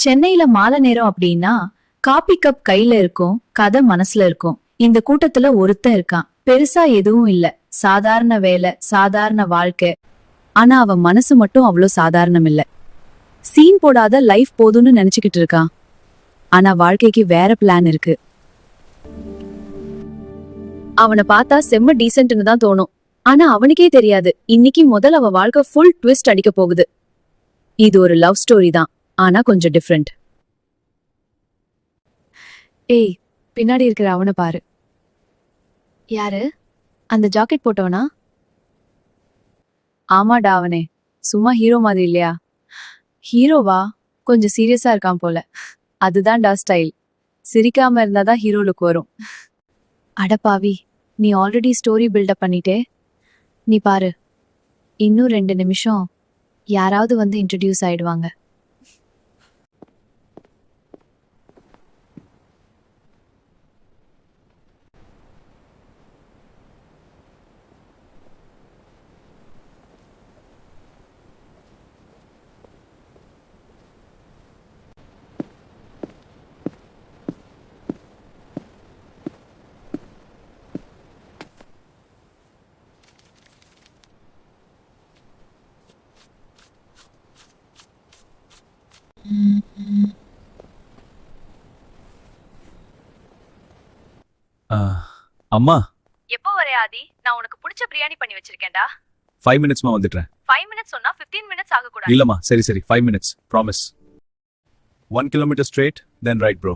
சென்னையில மாலை நேரம் அப்படின்னா காபி கப் கையில இருக்கும், கதை மனசுல இருக்கும். இந்த கூட்டத்துல ஒருத்தன் இருக்கான். பெருசா எதுவும் இல்ல, சாதாரண வேலை, சாதாரண வாழ்க்கை. ஆனா அவன் மனசு மட்டும் அவ்வளோ சாதாரணம் இல்ல. சீன் போடாத லைஃப் போதும்னு நினைச்சுக்கிட்டு இருக்கான். ஆனா வாழ்க்கைக்கு வேற பிளான் இருக்கு. அவனை பார்த்தா செம்ம டீசென்ட்னு தான் தோணும். ஆனா அவனுக்கே தெரியாது இன்னைக்கு முதல் அவ வாழ்க்கை ஃபுல் ட்விஸ்ட் அடிக்க போகுது. இது ஒரு லவ் ஸ்டோரி தான், ஆனா கொஞ்சம் டிஃப்ரெண்ட். ஏய், பின்னாடி இருக்கிற அவனை பாரு. யாரு? அந்த ஜாக்கெட் போட்டவனா? ஆமாடா அவனே. சும்மா ஹீரோ மாதிரி இல்லையா? ஹீரோவா? கொஞ்சம் சீரியஸா இருக்கான் போல. அதுதான்டா ஸ்டைல். சிரிக்காம இருந்தாதான் ஹீரோ லுக் வரும். அடப்பாவி, நீ ஆல்ரெடி ஸ்டோரி பில்டப் பண்ணிட்டே. நீ பாரு, இன்னும் 2 நிமிஷம் யாராவது வந்து இன்ட்ரடியூஸ் ஆயிடுவாங்க. அம்மா, எப்போ வர ஆதி? நான் உனக்கு பிடிச்ச பிரியாணி பண்ணி வச்சிருக்கேன்டா. 5 மினிட்ஸ்மா வந்துடுறேன். 5 மினிட்ஸ் சொன்னா 15 மினிட்ஸ் ஆக கூடாது. இல்லம்மா, சரி 5 minutes promise. 1 kilometer straight, then right bro.